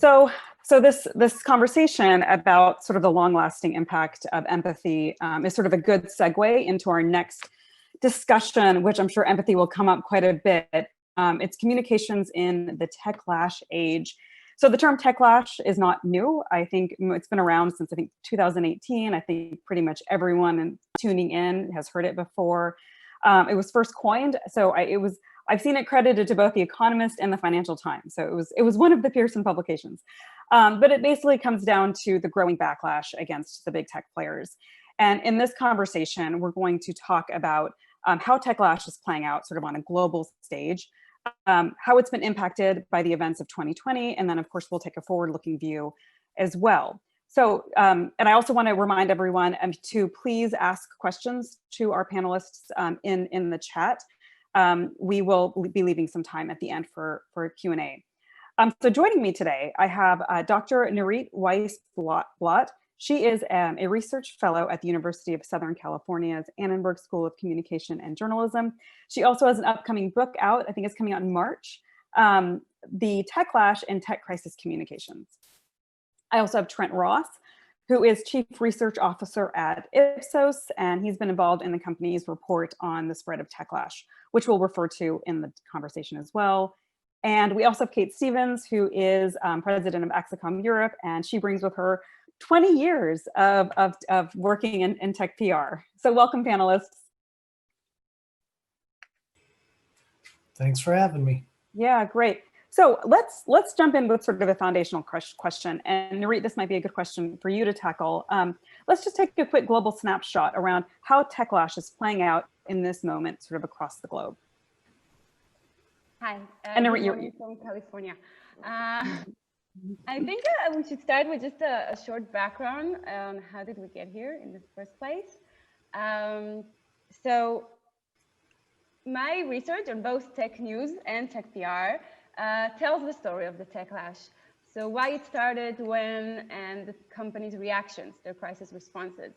So this conversation about sort of the long-lasting impact of empathy is sort of a good segue into our next discussion, which I'm sure empathy will come up quite a bit. It's communications in the Techlash age. So the term Techlash is not new. I think it's been around since, I think, 2018. I think pretty much everyone tuning in has heard it before. It was first coined, so I've seen it credited to both The Economist and the Financial Times. So it was one of the Pearson publications. But it basically comes down to the growing backlash against the big tech players. And in this conversation, we're going to talk about how Techlash is playing out sort of on a global stage, how it's been impacted by the events of 2020, and then of course we'll take a forward-looking view as well. So, and I also want to remind everyone to please ask questions to our panelists in the chat. We will be leaving some time at the end for Q&A. So joining me today, I have Dr. Nurit Weiss-Blatt. She is a research fellow at the University of Southern California's Annenberg School of Communication and Journalism. She also has an upcoming book out, I think it's coming out in March, The Techlash and Tech Crisis Communications. I also have Trent Ross, who is Chief Research Officer at Ipsos, and he's been involved in the company's report on the spread of Techlash, which we'll refer to in the conversation as well. And we also have Kate Stevens, who is president of Axicom Europe, and she brings with her 20 years of working in tech PR. So welcome, panelists. Thanks for having me. Yeah, great. So let's jump in with sort of a foundational question. And Nurit, this might be a good question for you to tackle. Let's just take a quick global snapshot around how Techlash is playing out in this moment, sort of across the globe. Hi, and Nurit, you're from California. I think we should start with just a short background on how did we get here in the first place. So my research on both tech news and tech PR tells the story of the Techlash. So why it started, when, and the company's reactions, their crisis responses.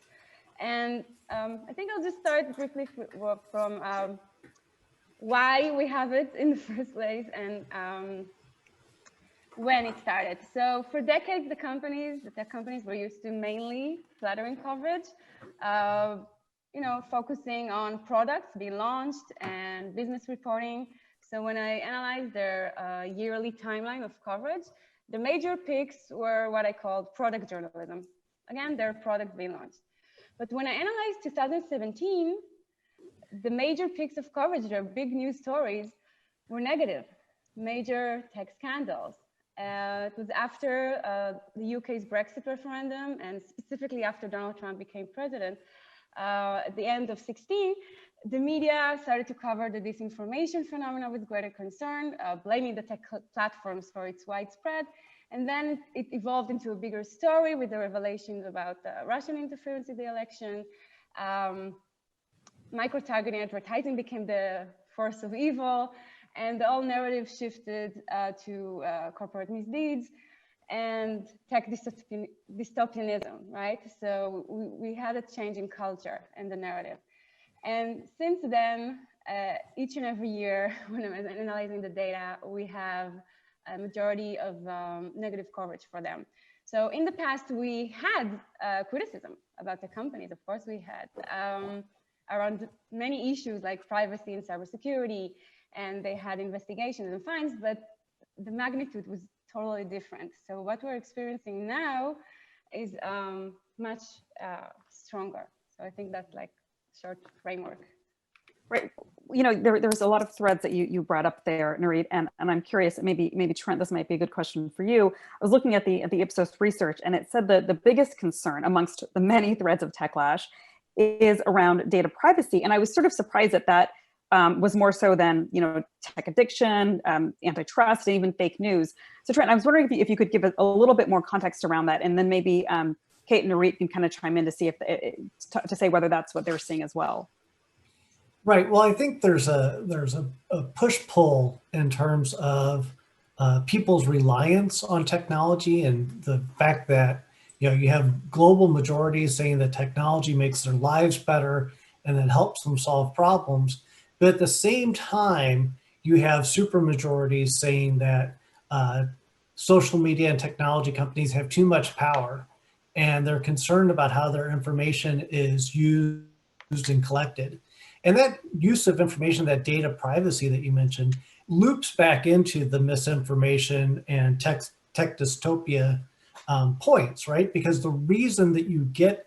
And I think I'll just start briefly from why we have it in the first place and when it started. So for decades, the tech companies were used to mainly flattering coverage, focusing on products being launched and business reporting. So when I analyzed their yearly timeline of coverage, the major picks were what I called product journalism. Again, their products being launched. But when I analyzed 2017, the major picks of coverage, their big news stories, were negative, major tech scandals. It was after the UK's Brexit referendum, and specifically after Donald Trump became president. At the end of 2016, the media started to cover the disinformation phenomena with greater concern, blaming the tech platforms for its widespread. And then it evolved into a bigger story with the revelations about Russian interference in the election. Micro-targeting advertising became the force of evil, and the whole narrative shifted to corporate misdeeds and tech dystopianism, right? So we had a change in culture and the narrative. And since then, each and every year, when I'm analyzing the data, we have a majority of negative coverage for them. So in the past, we had criticism about the companies. Of course, we had around many issues like privacy and cybersecurity, and they had investigations and fines, but the magnitude was totally different. So what we're experiencing now is much stronger. So I think that's like short framework. Right. You know, there's a lot of threads that you brought up there, Nurit, and I'm curious, maybe Trent, this might be a good question for you. I was looking at the Ipsos research, and it said that the biggest concern amongst the many threads of Techlash is around data privacy. And I was sort of surprised that that was more so than, tech addiction, antitrust, and even fake news. So Trent, I was wondering if you could give a little bit more context around that, and then maybe Kate and Nurit can kind of chime in to see if to say whether that's what they're seeing as well. Right. Well, I think there's a push-pull in terms of people's reliance on technology, and the fact that you have global majorities saying that technology makes their lives better and it helps them solve problems. But at the same time, you have super majorities saying that social media and technology companies have too much power, and they're concerned about how their information is used and collected. And that use of information, that data privacy that you mentioned, loops back into the misinformation and tech dystopia points, right? Because the reason that you get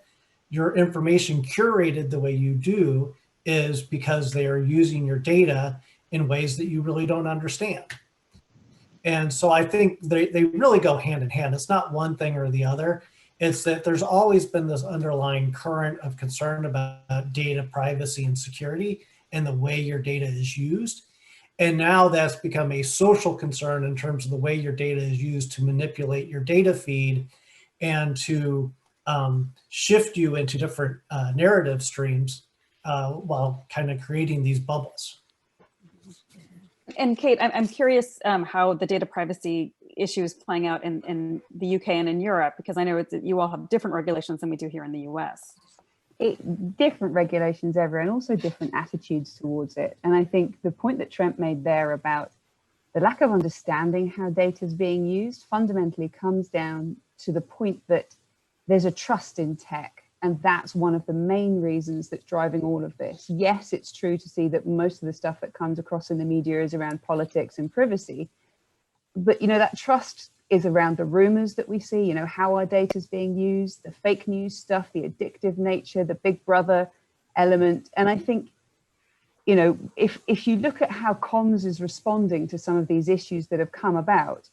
your information curated the way you do is because they are using your data in ways that you really don't understand. And so I think they really go hand in hand. It's not one thing or the other. It's that there's always been this underlying current of concern about data privacy and security and the way your data is used. And now that's become a social concern in terms of the way your data is used to manipulate your data feed and to shift you into different narrative streams while kind of creating these bubbles. And Kate, I'm curious how the data privacy issue is playing out in the UK and in Europe, because I know you all have different regulations than we do here in the US. Different regulations ever, and also different attitudes towards it. And I think the point that Trent made there about the lack of understanding how data is being used fundamentally comes down to the point that there's a trust in tech. And that's one of the main reasons that's driving all of this. Yes, it's true to see that most of the stuff that comes across in the media is around politics and privacy. But, you know, that trust is around the rumors that we see, you know, how our data is being used, the fake news stuff, the addictive nature, the Big Brother element. And I think, you know, if you look at how comms is responding to some of these issues that have come about,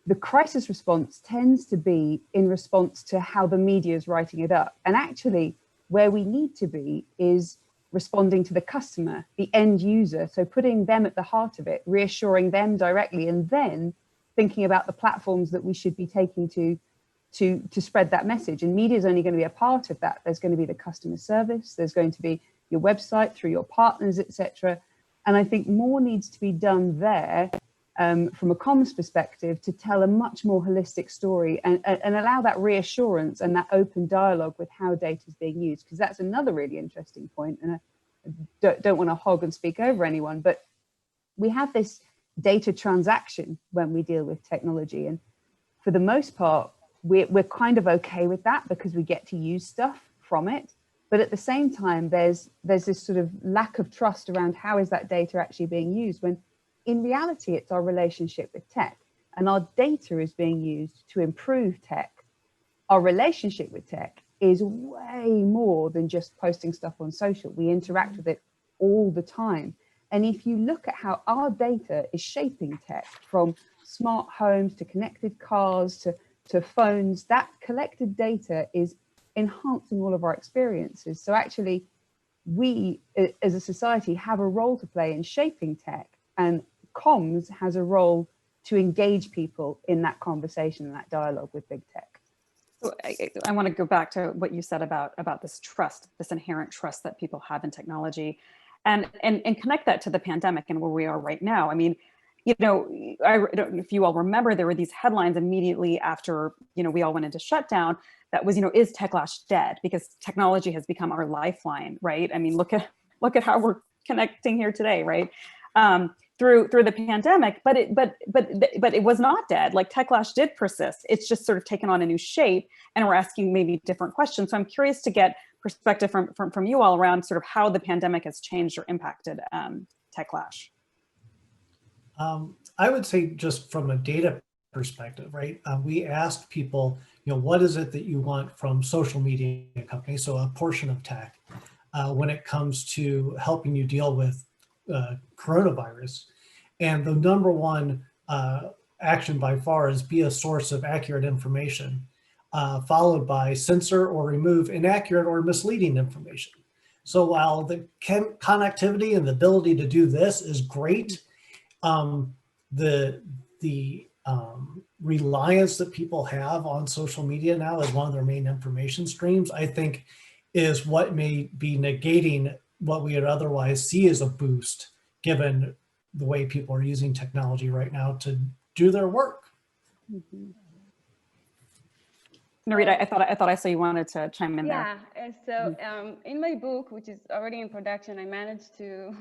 the crisis response tends to be in response to how the media is writing it up. And actually, where we need to be is responding to the customer, the end user. So putting them at the heart of it, reassuring them directly, and then thinking about the platforms that we should be taking to spread that message. And media is only going to be a part of that. There's going to be the customer service. There's going to be your website through your partners, etc. And I think more needs to be done there from a comms perspective to tell a much more holistic story and allow that reassurance and that open dialogue with how data is being used, because that's another really interesting point. And I don't want to hog and speak over anyone, but we have this data transaction when we deal with technology. And for the most part, we're kind of okay with that because we get to use stuff from it. But at the same time, there's this sort of lack of trust around how is that data actually being used, when in reality, it's our relationship with tech, and our data is being used to improve tech. Our relationship with tech is way more than just posting stuff on social. We interact with it all the time. And if you look at how our data is shaping tech, from smart homes to connected cars to phones, that collected data is enhancing all of our experiences. So actually, we as a society have a role to play in shaping tech, and comms has a role to engage people in that conversation and that dialogue with big tech. So I want to go back to what you said about this trust, this inherent trust that people have in technology, and connect that to the pandemic and where we are right now. I mean, you know, I don't know if you all remember, there were these headlines immediately after, you know, we all went into shutdown that was, you know, is Techlash dead? Because technology has become our lifeline, right? I mean, look at how we're connecting here today, right? Through the pandemic, but it was not dead. Like, Techlash did persist. It's just sort of taken on a new shape, and we're asking maybe different questions. So I'm curious to get perspective from you all around sort of how the pandemic has changed or impacted Techlash. I would say, just from a data perspective, right? We asked people, you know, what is it that you want from social media companies, so a portion of tech, when it comes to helping you deal with coronavirus. And the number one action by far is be a source of accurate information, followed by censor or remove inaccurate or misleading information. So while the connectivity and the ability to do this is great, the reliance that people have on social media now as one of their main information streams, I think, is what may be negating what we would otherwise see as a boost, given the way people are using technology right now to do their work. Mm-hmm. Narita, I thought I saw you wanted to chime in there. Yeah, and so in my book, which is already in production, I managed to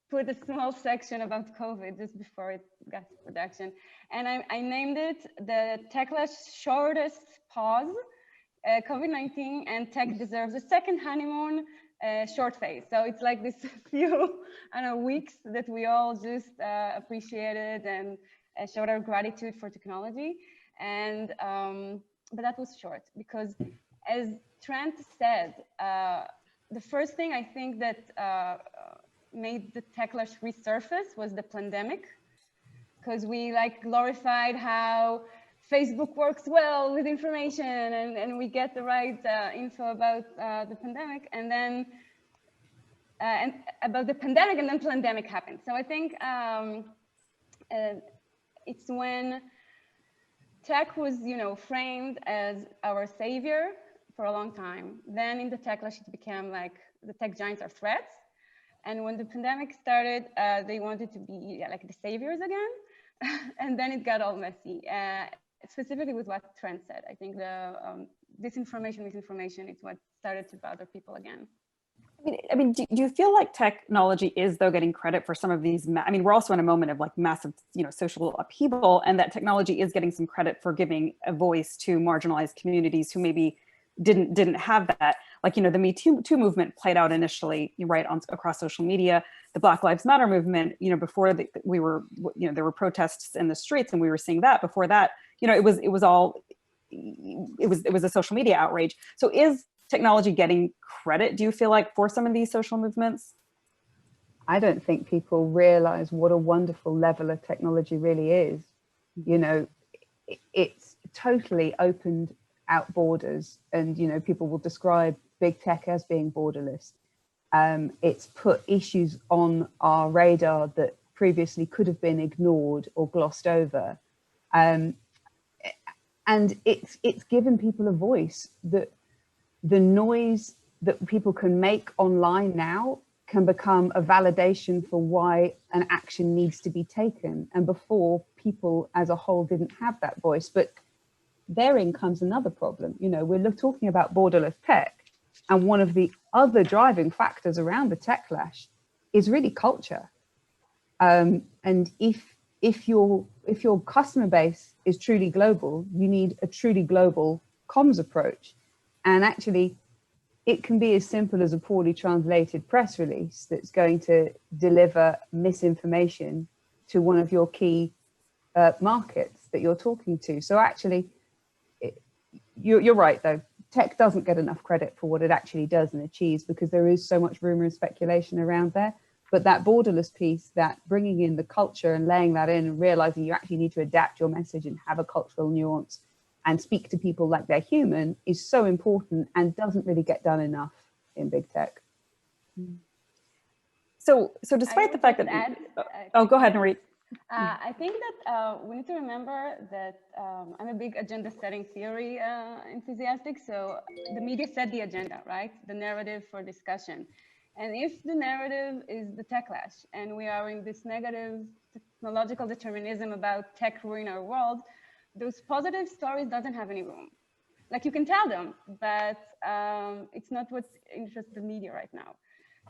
put a small section about COVID just before it got to production. And I named it the Techlash shortest pause, COVID-19 and tech deserves a second honeymoon, short phase. So it's like this few, I don't know, weeks that we all just appreciated and showed our gratitude for technology. And, but that was short because as Trent said, the first thing I think that made the Techlash resurface was the pandemic, because we like glorified how Facebook works well with information and we get the right info about the pandemic, and then and about the pandemic, and then pandemic happened. So I think it's when tech was, framed as our savior for a long time. Then in the Techlash, it became like the tech giants are threats. And when the pandemic started, they wanted to be like the saviors again. And then it got all messy. Specifically with what Trent said, I think the misinformation is what started to bother people again. I mean, do you feel like technology is though getting credit for some of these? I mean, we're also in a moment of like massive, social upheaval, and that technology is getting some credit for giving a voice to marginalized communities who maybe didn't have that. Like, the Me Too movement played out initially, right, across social media. The Black Lives Matter movement, before we were, there were protests in the streets, and we were seeing that. Before that, it was a social media outrage. So is technology getting credit, do you feel like, for some of these social movements? I don't think people realize what a wonderful level of technology really is. It's totally opened out borders, and people will describe big tech as being borderless. It's put issues on our radar that previously could have been ignored or glossed over, and it's given people a voice. That the noise that people can make online now can become a validation for why an action needs to be taken. And before, people as a whole didn't have that voice. But therein comes another problem. We're talking about borderless tech, and one of the other driving factors around the Techlash is really culture. And if your customer base is truly global, you need a truly global comms approach. And actually, it can be as simple as a poorly translated press release that's going to deliver misinformation to one of your key markets that you're talking to. So actually, you're right, though. Tech doesn't get enough credit for what it actually does and achieves, because there is so much rumor and speculation around there. But that borderless piece, that bringing in the culture and laying that in and realizing you actually need to adapt your message and have a cultural nuance and speak to people like they're human, is so important and doesn't really get done enough in big tech. So despite the fact that, go ahead, Nurit. I think that we need to remember that I'm a big agenda setting theory enthusiastic. So the media set the agenda, right? The narrative for discussion. And if the narrative is the Techlash, and we are in this negative technological determinism about tech ruining our world, those positive stories doesn't have any room. Like, you can tell them, but it's not what interests the media right now.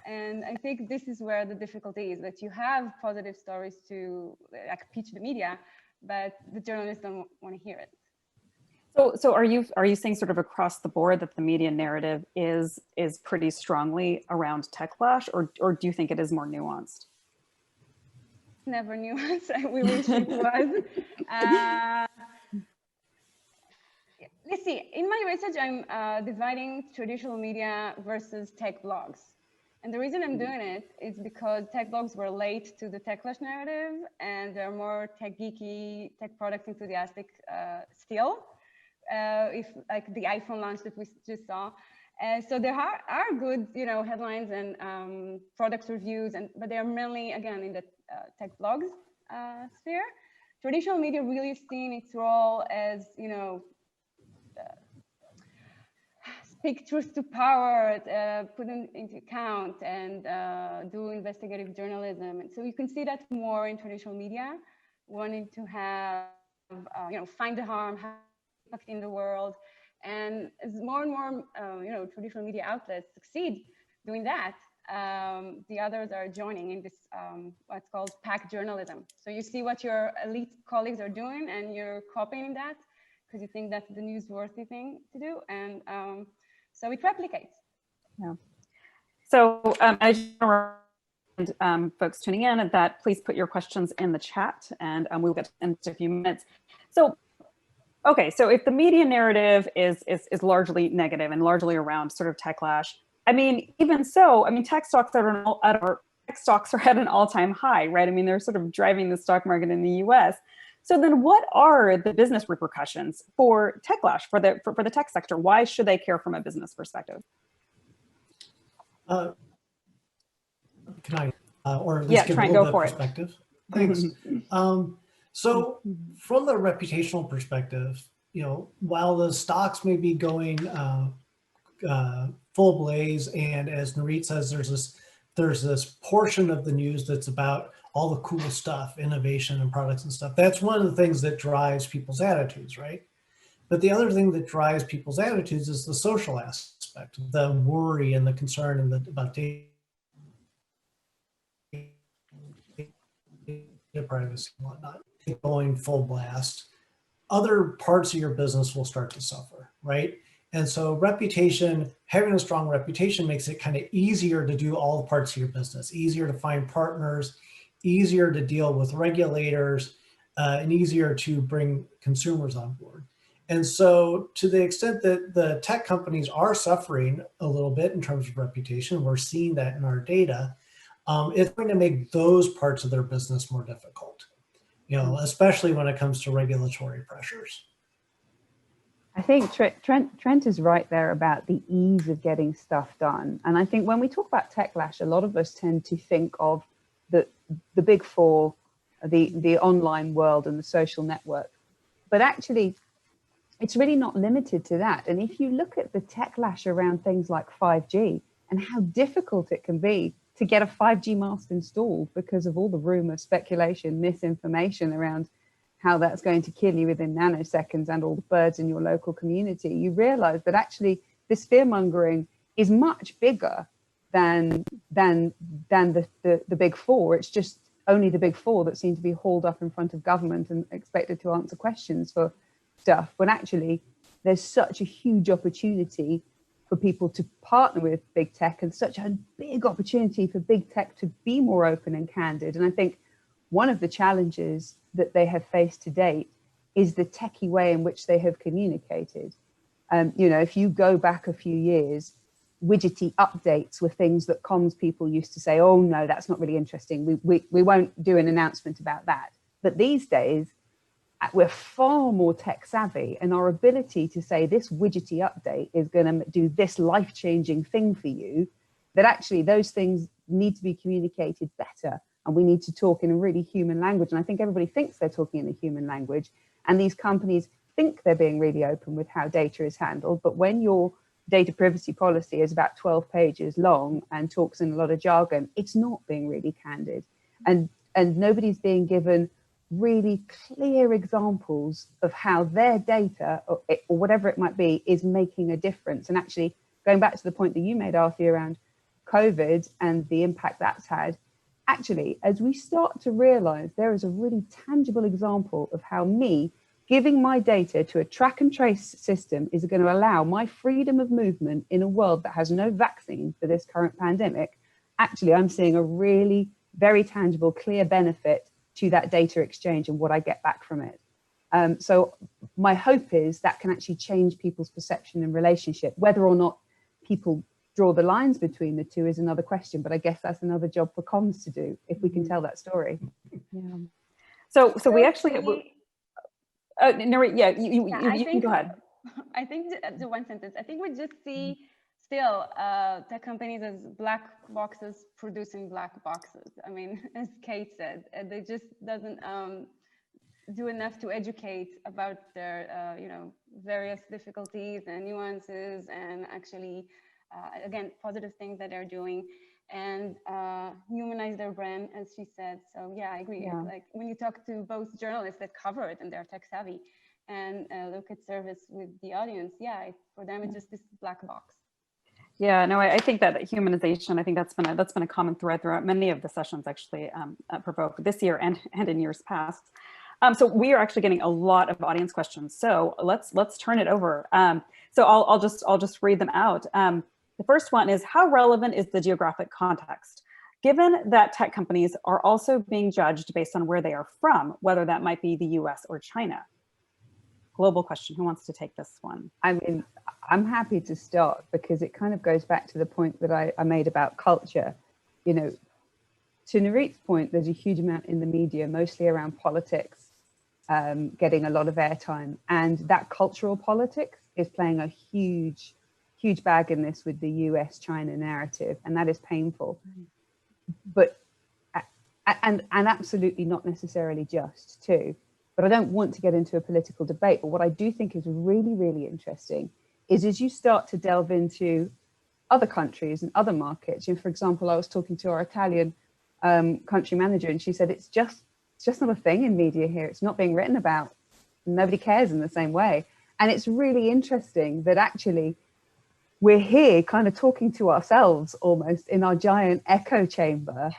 And I think this is where the difficulty is, that you have positive stories to like pitch the media, but the journalists don't want to hear it. So are you saying sort of across the board that the media narrative is pretty strongly around Techlash, or do you think it is more nuanced? Never nuanced. We wish it was. Let's see. In my research, I'm dividing traditional media versus tech blogs. And the reason I'm doing it is because tech blogs were late to the Techlash narrative, and they're more tech geeky, tech product enthusiastic still. If like the iPhone launch that we just saw. So there are good, headlines and product reviews, but they're mainly, again, in the tech blogs sphere. Traditional media really has seen its role as, speak truth to power, put it into account, and do investigative journalism. And so you can see that more in traditional media, wanting to have, find the harm, have impact in the world. And as more and more, traditional media outlets succeed doing that, the others are joining in this what's called pack journalism. So you see what your elite colleagues are doing and you're copying that because you think that's the newsworthy thing to do. And so it replicates. Yeah. So I just want to remind folks tuning in that please put your questions in the chat and we'll get in just a few minutes. So, okay, so if the media narrative is largely negative and largely around sort of Techlash, I mean, even so, I mean, tech stocks are at an all-time high, right? I mean, they're sort of driving the stock market in the US. So then what are the business repercussions for Techlash, for the tech sector? Why should they care from a business perspective? Can I, or at least give a little bit of perspective? Thanks. So from the reputational perspective, you know, while the stocks may be going full blaze, and as Nurit says, there's this portion of the news that's about all the cool stuff, innovation and products and stuff. That's one of the things that drives people's attitudes, right? But the other thing that drives people's attitudes is the social aspect, the worry and the concern and about data privacy and whatnot. Going full blast, other parts of your business will start to suffer, right? And so reputation, having a strong reputation makes it kind of easier to do all the parts of your business, easier to find partners, easier to deal with regulators, and easier to bring consumers on board. And so to the extent that the tech companies are suffering a little bit in terms of reputation, we're seeing that in our data, it's going to make those parts of their business more difficult, you know, especially when it comes to regulatory pressures. I think Trent is right there about the ease of getting stuff done. And I think when we talk about Techlash, a lot of us tend to think of the big four, the online world and the social network. But actually, it's really not limited to that. And if you look at the Techlash around things like 5G and how difficult it can be to get a 5G mast installed because of all the rumor, speculation, misinformation around how that's going to kill you within nanoseconds and all the birds in your local community, you realize that actually this fear mongering is much bigger than the big four. It's just only the big four that seem to be hauled up in front of government and expected to answer questions for stuff, when actually there's such a huge opportunity for people to partner with big tech and such a big opportunity for big tech to be more open and candid. And I think one of the challenges that they have faced to date is the techie way in which they have communicated. You know, if you go back a few years, widgety updates were things that comms people used to say, oh no, that's not really interesting. We won't do an announcement about that. But these days, we're far more tech savvy, and our ability to say this widgety update is going to do this life-changing thing for you, that actually those things need to be communicated better. And we need to talk in a really human language. And I think everybody thinks they're talking in a human language. And these companies think they're being really open with how data is handled. But when your data privacy policy is about 12 pages long and talks in a lot of jargon, it's not being really candid. And nobody's being given really clear examples of how their data or whatever it might be is making a difference. And actually, going back to the point that you made, Arthur, around COVID and the impact that's had, actually, as we start to realize there is a really tangible example of how me giving my data to a track and trace system is going to allow my freedom of movement in a world that has no vaccine for this current pandemic, actually, I'm seeing a really very tangible, clear benefit to that data exchange and what I get back from it. So my hope is that can actually change people's perception and relationship. Whether or not people draw the lines between the two is another question, but I guess that's another job for comms to do if we can tell that story. Yeah. So we actually, Nurit, yeah, you can go ahead. I think the one sentence, I think we just see still tech companies as black boxes producing black boxes. I mean, as Kate said, they just doesn't do enough to educate about their, you know, various difficulties and nuances and actually, again, positive things that they're doing and humanize their brand, as she said. So yeah, I agree. Yeah. Like when you talk to both journalists that cover it and they're tech savvy and look at service with the audience, yeah, for them it's just this black box. Yeah, no, I think that humanization, I think that's been a common thread throughout many of the sessions actually at PRovoke this year and in years past. So we are actually getting a lot of audience questions. So let's turn it over. So I'll just read them out. The first one is, how relevant is the geographic context? Given that tech companies are also being judged based on where they are from, whether that might be the US or China. Global question, who wants to take this one? I mean, I'm happy to start because it kind of goes back to the point that I made about culture. You know, to Nurit's point, there's a huge amount in the media, mostly around politics, getting a lot of airtime. And that cultural politics is playing a huge bag in this with the US-China narrative. And that is painful. But, and absolutely not necessarily just too. But I don't want to get into a political debate. But what I do think is really, really interesting is as you start to delve into other countries and other markets. You know, for example, I was talking to our Italian country manager, and she said it's just not a thing in media here. It's not being written about. Nobody cares in the same way. And it's really interesting that actually we're here kind of talking to ourselves almost in our giant echo chamber.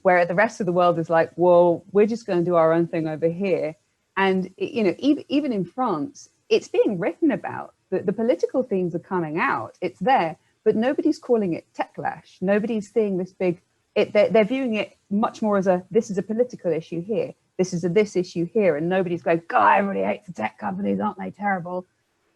Where the rest of the world is like, well, we're just going to do our own thing over here. And, you know, even in France, it's being written about. The political themes are coming out. It's there, but nobody's calling it Techlash. Nobody's seeing this big, they're viewing it much more as this is a political issue here. This is this issue here. And nobody's going, God, everybody hates the tech companies, aren't they terrible?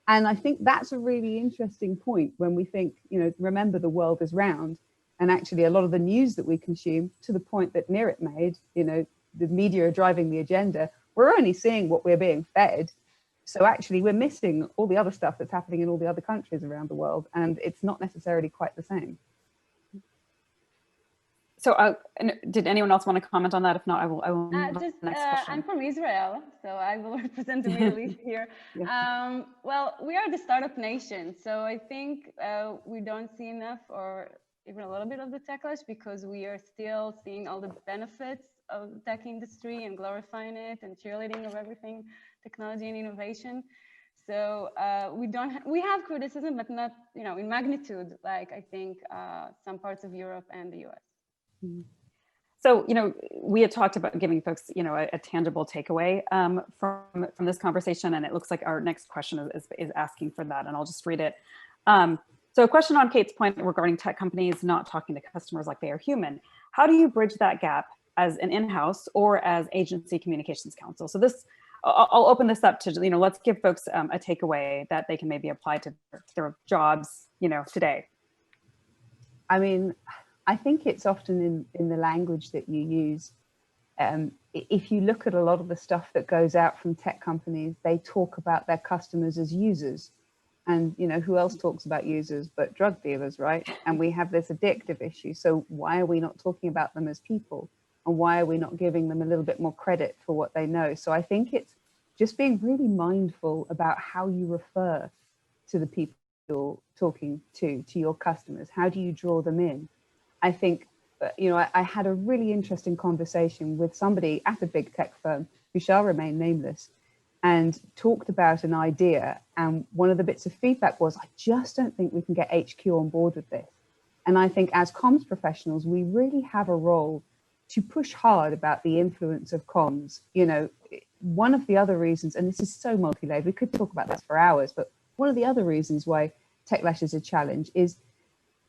And I think that's a really interesting point when we think, you know, remember the world is round. And actually a lot of the news that we consume, to the point that Nurit made, you know, the media are driving the agenda. We're only seeing what we're being fed. So actually we're missing all the other stuff that's happening in all the other countries around the world. And it's not necessarily quite the same. So did anyone else want to comment on that? If not, I will just, next question. I'm from Israel, so I will represent the Middle East here. Yeah. Well, we are the startup nation. So I think we don't see enough or even a little bit of the Techlash because we are still seeing all the benefits of the tech industry and glorifying it and cheerleading of everything, technology and innovation. So we have criticism, but not, you know, in magnitude, like I think some parts of Europe and the US. So, you know, we had talked about giving folks, you know, a tangible takeaway from this conversation, and it looks like our next question is asking for that, and I'll just read it. So a question on Kate's point regarding tech companies not talking to customers like they are human. How do you bridge that gap as an in-house or as agency communications counsel? So this, I'll open this up to, you know, let's give folks a takeaway that they can maybe apply to their jobs, you know, today. I mean, I think it's often in the language that you use. If you look at a lot of the stuff that goes out from tech companies, they talk about their customers as users. And, you know, who else talks about users but drug dealers, right? And we have this addictive issue. So why are we not talking about them as people? And why are we not giving them a little bit more credit for what they know? So I think it's just being really mindful about how you refer to the people you're talking to your customers. How do you draw them in? I think, you know, I had a really interesting conversation with somebody at a big tech firm who shall remain nameless, and talked about an idea. And one of the bits of feedback was, I just don't think we can get HQ on board with this. And I think as comms professionals, we really have a role to push hard about the influence of comms. You know, one of the other reasons, and this is so multi-layered, we could talk about this for hours, but one of the other reasons why Techlash is a challenge is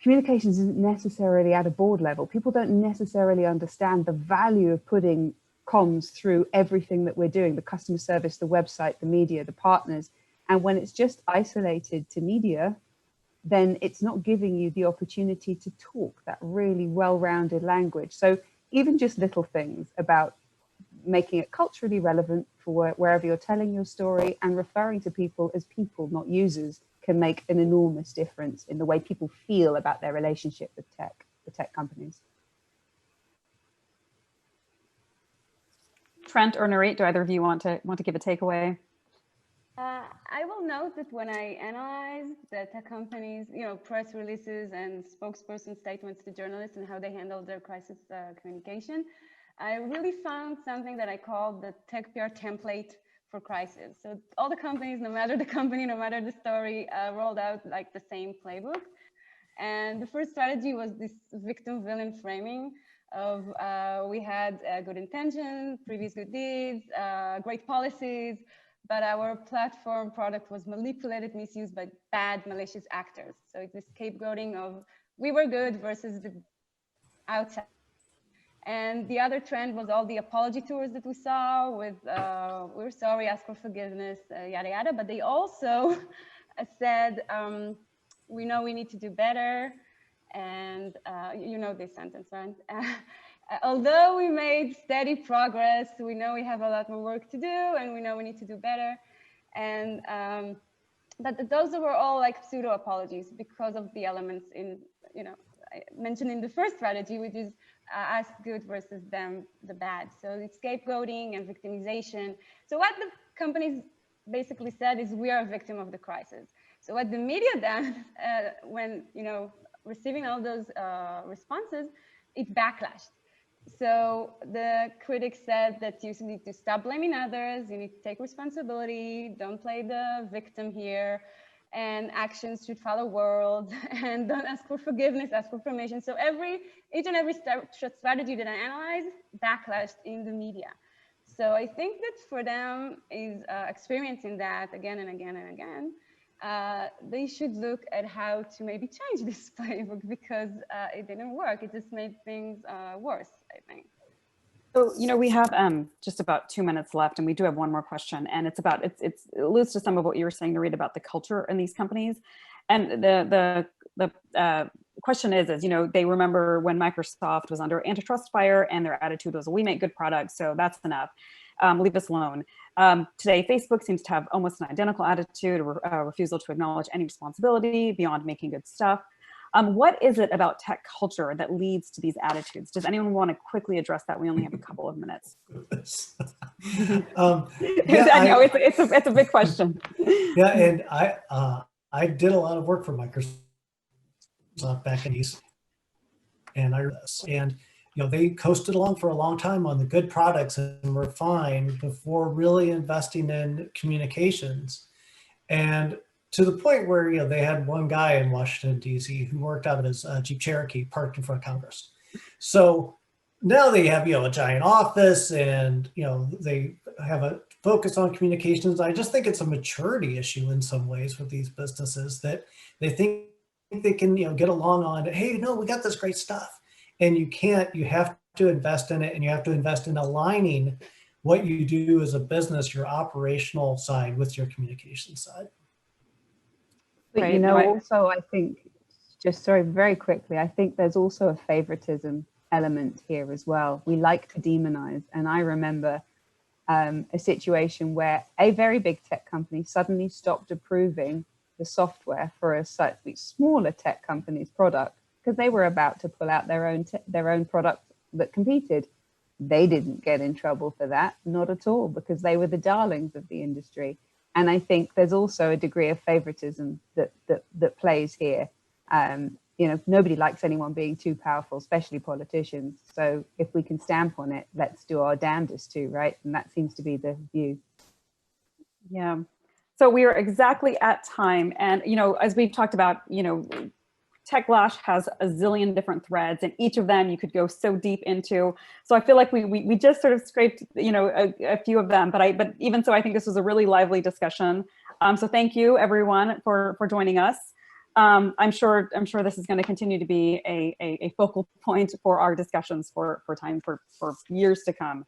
communications isn't necessarily at a board level. People don't necessarily understand the value of putting comms through everything that we're doing, the customer service, the website, the media, the partners. And when it's just isolated to media, then it's not giving you the opportunity to talk that really well-rounded language. So even just little things about making it culturally relevant for wherever you're telling your story and referring to people as people, not users, can make an enormous difference in the way people feel about their relationship with the tech companies. Trent or Nurit, do either of you want to give a takeaway? I will note that when I analyze the tech companies, you know, press releases and spokesperson statements to journalists and how they handle their crisis communication, I really found something that I call the tech PR template for crisis. So all the companies, no matter the company, no matter the story, rolled out like the same playbook. And the first strategy was this victim-villain framing of we had good intention, previous good deeds, great policies, but our platform product was manipulated, misused by bad, malicious actors. So it's this scapegoating of we were good versus the outside. And the other trend was all the apology tours that we saw with we're sorry, ask for forgiveness, yada, yada. But they also said, we know we need to do better. And you know this sentence, right? Although we made steady progress, we know we have a lot more work to do, and we know we need to do better. And but those were all like pseudo apologies because of the elements in, you know, I mentioned in the first strategy, which is us good versus them, the bad. So it's scapegoating and victimization. So what the companies basically said is we are a victim of the crisis. So what the media done when, you know, receiving all those responses, it backlashed. So the critics said that you need to stop blaming others, you need to take responsibility, don't play the victim here, and actions should follow words, and don't ask for forgiveness, ask for permission. So each and every strategy that I analyzed backlashed in the media. So I think that for them is experiencing that again and again and again. They should look at how to maybe change this playbook because it didn't work. It just made things worse, I think. So, you know, we have just about 2 minutes left, and we do have one more question, and it's about, it alludes to some of what you were saying, Nurit, about the culture in these companies. And the question is, you know, they remember when Microsoft was under antitrust fire and their attitude was, we make good products, so that's enough. Leave us alone. Today, Facebook seems to have almost an identical attitude, a refusal to acknowledge any responsibility beyond making good stuff. What is it about tech culture that leads to these attitudes? Does anyone want to quickly address that? We only have a couple of minutes. Yeah, I know it's a big question. Yeah, and I did a lot of work for Microsoft back in the East, and you know, they coasted along for a long time on the good products and were fine before really investing in communications. And to the point where, you know, they had one guy in Washington, D.C. who worked out of his Jeep Cherokee parked in front of Congress. So now they have, you know, a giant office and, you know, they have a focus on communications. I just think it's a maturity issue in some ways with these businesses that they think they can, you know, get along on, hey, no, we got this great stuff. And you can't, you have to invest in it, and you have to invest in aligning what you do as a business, your operational side with your communication side. But Right, you know, no, also, I think, just sorry, very quickly, I think there's also a favoritism element here as well. We like to demonize. And I remember a situation where a very big tech company suddenly stopped approving the software for a slightly smaller tech company's product because they were about to pull out their own product that competed. They didn't get in trouble for that, not at all, because they were the darlings of the industry. And I think there's also a degree of favoritism that plays here. You know, nobody likes anyone being too powerful, especially politicians. So if we can stamp on it, let's do our damnedest too, right? And that seems to be the view. Yeah. So we are exactly at time. And, you know, as we've talked about, you know, Techlash has a zillion different threads, and each of them you could go so deep into. So I feel like we just sort of scraped, you know, a few of them. But even so, I think this was a really lively discussion. So thank you, everyone, for joining us. I'm sure this is going to continue to be a focal point for our discussions for years to come.